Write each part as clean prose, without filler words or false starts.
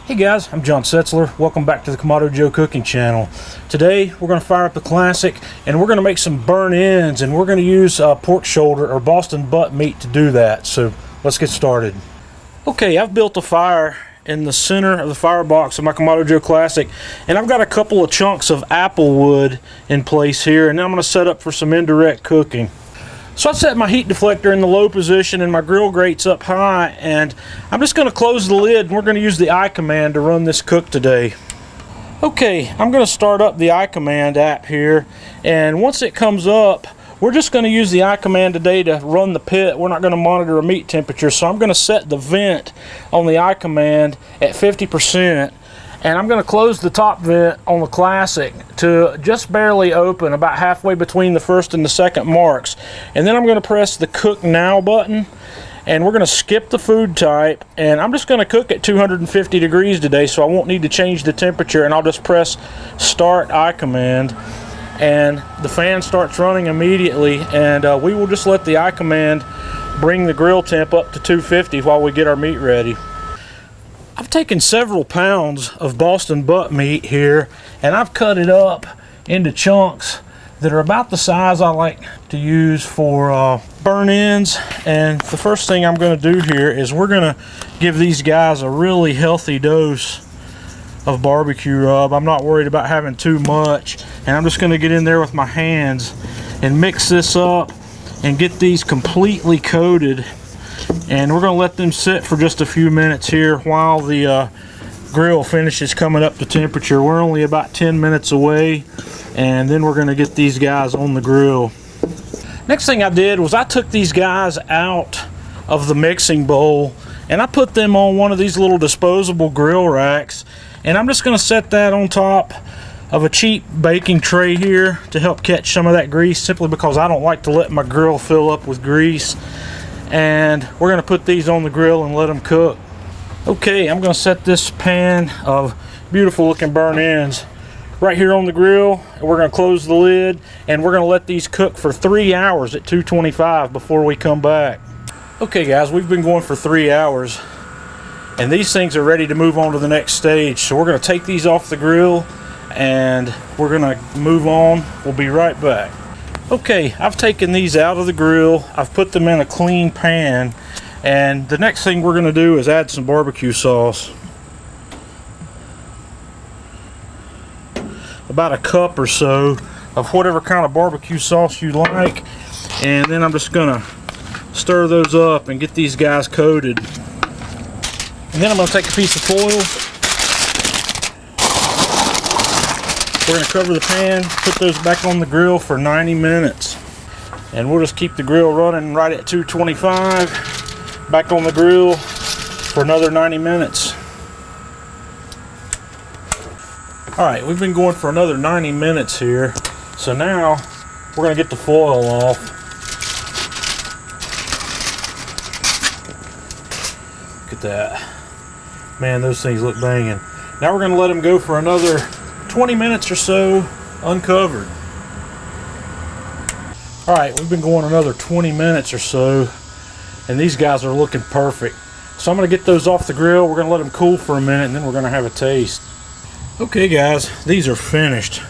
Hey guys, I'm John Setzler. Welcome back to the Kamado Joe cooking channel. Today we're going to fire up the classic and we're going to make some burnt ends, and we're going to use pork shoulder or Boston butt meat to do that. So let's get started. Okay, I've built a fire in the center of the firebox of my Kamado Joe Classic, and I've got a couple of chunks of apple wood in place here, and now I'm going to set up for some indirect cooking. So I set my heat deflector in the low position and my grill grate's up high, and I'm just going to close the lid and we're going to use the I command to run this cook today. Okay, I'm going to start up the I command app here, and once it comes up, we're just going to use the I command today to run the pit. We're not going to monitor a meat temperature, so I'm going to set the vent on the I command at 50%. And I'm going to close the top vent on the Classic to just barely open, about halfway between the first and the second marks. And then I'm going to press the Cook Now button, and we're going to skip the food type, and I'm just going to cook at 250 degrees today, so I won't need to change the temperature, and I'll just press Start I command, and the fan starts running immediately, and we will just let the I command bring the grill temp up to 250 while we get our meat ready. I've taken several pounds of Boston butt meat here, and I've cut it up into chunks that are about the size I like to use for burn ends. And the first thing I'm going to do here is we're going to give these guys a really healthy dose of barbecue rub. I'm not worried about having too much, and I'm just going to get in there with my hands and mix this up and get these completely coated. And we're going to let them sit for just a few minutes here while the grill finishes coming up to temperature. We're only about 10 minutes away, and then we're going to get these guys on the grill. Next thing I did was I took these guys out of the mixing bowl and I put them on one of these little disposable grill racks, and I'm just going to set that on top of a cheap baking tray here to help catch some of that grease, simply because I don't like to let my grill fill up with grease. And we're going to put these on the grill and let them cook. Okay, I'm going to set this pan of beautiful looking burnt ends right here on the grill, and we're going to close the lid, and we're going to let these cook for 3 hours at 225 before we come back. Okay guys, we've been going for 3 hours, and these things are ready to move on to the next stage. So we're going to take these off the grill and we're going to move on. We'll be right back. Okay, I've taken these out of the grill, I've put them in a clean pan, and the next thing we're going to do is add some barbecue sauce. About a cup or so of whatever kind of barbecue sauce you like, and then I'm just going to stir those up and get these guys coated. And then I'm going to take a piece of foil. We're going to cover the pan, put those back on the grill for 90 minutes. And we'll just keep the grill running right at 225. Back on the grill for another 90 minutes. Alright, we've been going for another 90 minutes here. So now we're going to get the foil off. Look at that. Man, those things look banging. Now we're going to let them go for another 20 minutes or so uncovered. Alright, we've been going another 20 minutes or so, and these guys are looking perfect. So I'm going to get those off the grill, we're going to let them cool for a minute, and then we're going to have a taste. Okay guys, these are finished.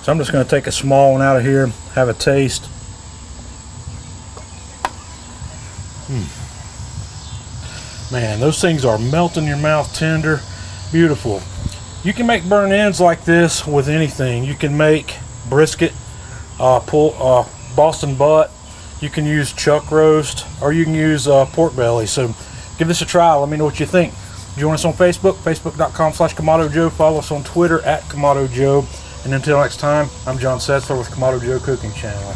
So I'm just going to take a small one out of here, have a taste. Man, those things are melt in your mouth tender, beautiful. You can make burnt ends like this with anything. You can make brisket, Boston butt, you can use chuck roast, or you can use pork belly. So give this a try, let me know what you think. Join us on Facebook, facebook.com/Kamado Joe. Follow us on Twitter @Kamado Joe. And until next time, I'm John Setzler with Kamado Joe Cooking Channel.